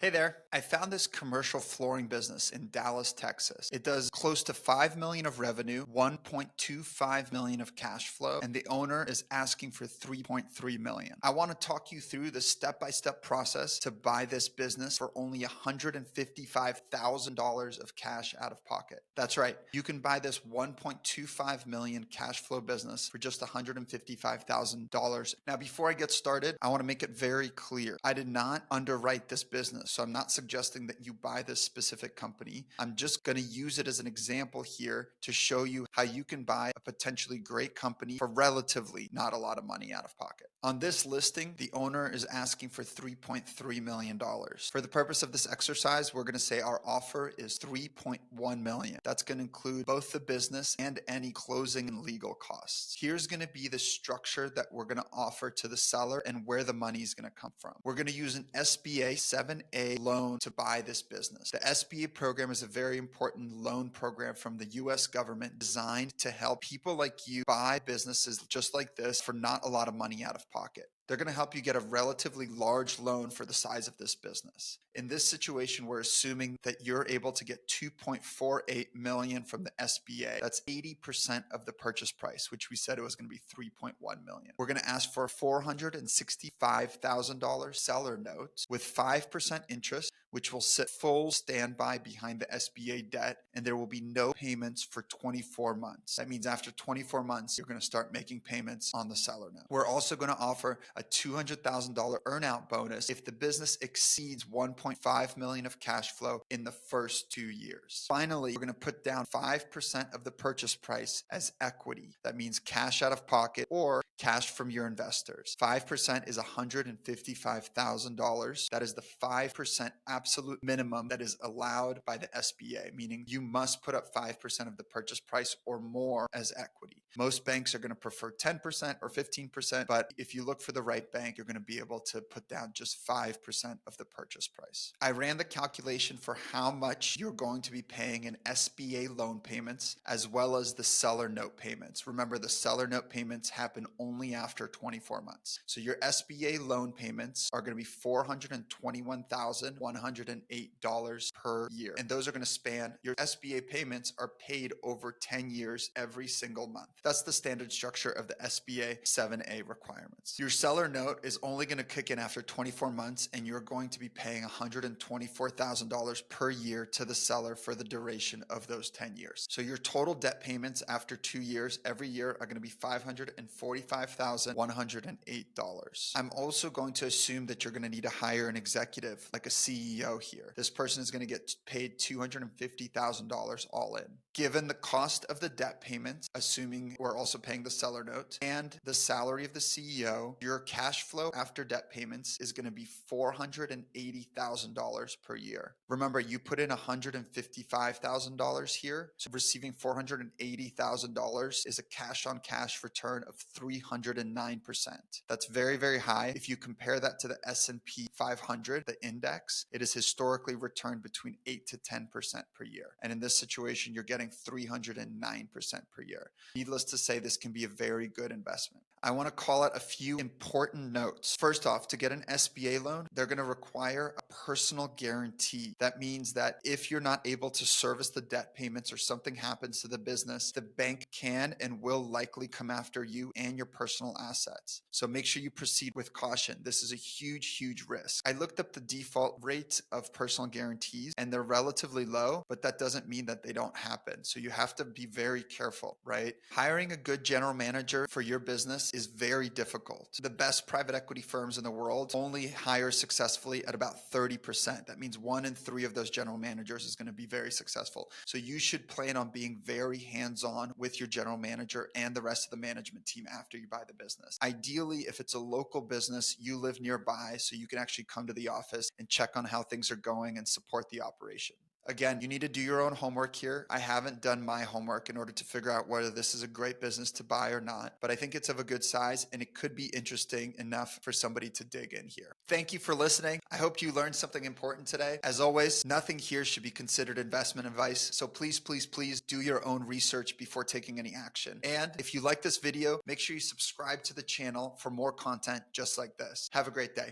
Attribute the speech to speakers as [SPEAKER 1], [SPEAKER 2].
[SPEAKER 1] Hey there. I found this commercial flooring business in Dallas, Texas. It does close to 5 million of revenue, 1.25 million of cash flow, and the owner is asking for 3.3 million. I want to talk you through the step-by-step process to buy this business for only $155,000 of cash out of pocket. That's right. You can buy this 1.25 million cash flow business for just $155,000. Now, before I get started, I want to make it very clear. I did not underwrite this business. So I'm not suggesting that you buy this specific company. I'm just going to use it as an example here to show you how you can buy a potentially great company for relatively not a lot of money out of pocket. On this listing, the owner is asking for $3.3 million. For the purpose of this exercise, we're going to say our offer is $3.1 million. That's going to include both the business and any closing and legal costs. Here's going to be the structure that we're going to offer to the seller and where the money is going to come from. We're going to use an SBA 7A loan to buy this business. The SBA program is a very important loan program from the US government designed to help people like you buy businesses just like this for not a lot of money out of pocket. They're going to help you get a relatively large loan for the size of this business. In this situation, we're assuming that you're able to get 2.48 million from the SBA. That's 80% of the purchase price, which we said it was going to be 3.1 million. We're going to ask for a $465,000 seller note with 5% interest, which will sit full standby behind the SBA debt, and there will be no payments for 24 months. That means after 24 months, you're going to start making payments on the seller note. We're also going to offer a $200,000 earnout bonus if the business exceeds 1.5 million of cash flow in the first 2 years. Finally, we're going to put down 5% of the purchase price as equity. That means cash out of pocket or cash from your investors. 5% is $155,000. That is the 5% absolute minimum that is allowed by the SBA, meaning you must put up 5% of the purchase price or more as equity. Most banks are going to prefer 10% or 15%, but if you look for the right bank, you're going to be able to put down just 5% of the purchase price. I ran the calculation for how much you're going to be paying in SBA loan payments as well as the seller note payments. Remember, the seller note payments happen only after 24 months. So your SBA loan payments are going to be $421,108 per year. And those are going to span, your SBA payments are paid over 10 years every single month. That's the standard structure of the SBA 7A requirements. Your seller note is only going to kick in after 24 months, and you're going to be paying $124,000 per year to the seller for the duration of those 10 years. So your total debt payments after 2 years every year are going to be $545,108. I'm also going to assume that you're going to need to hire an executive like a CEO here. This person is going to get paid $250,000 all in. Given the cost of the debt payments, assuming we're also paying the seller note, and the salary of the CEO, your cash flow after debt payments is going to be $480,000 per year. Remember, you put in $155,000 here, so receiving $480,000 is a cash-on-cash return of 309%. That's very, very high. If you compare that to the S&P 500, the index, it has historically returned between 8 to 10% per year. And in this situation, you're getting 309% per year. Needless to say, this can be a very good investment. I want to call out a few important notes. First off, to get an SBA loan, they're going to require a personal guarantee. That means that if you're not able to service the debt payments or something happens to the business, the bank can and will likely come after you and your personal assets. So make sure you proceed with caution. This is a huge, huge risk. I looked up the default rate of personal guarantees and they're relatively low, but that doesn't mean that they don't happen. So you have to be very careful, right? Hiring a good general manager for your business is very difficult. The best private equity firms in the world only hire successfully at about 30%. That means 1 in 3 of those general managers is going to be very successful. So you should plan on being very hands-on with your general manager and the rest of the management team after you buy the business. Ideally, if it's a local business, you live nearby so you can actually come to the office and check on how things are going and support the operation. Again, you need to do your own homework here. I haven't done my homework in order to figure out whether this is a great business to buy or not, but I think it's of a good size and it could be interesting enough for somebody to dig in here. Thank you for listening. I hope you learned something important today. As always, nothing here should be considered investment advice, so please, please, please do your own research before taking any action. And if you like this video, make sure you subscribe to the channel for more content just like this. Have a great day.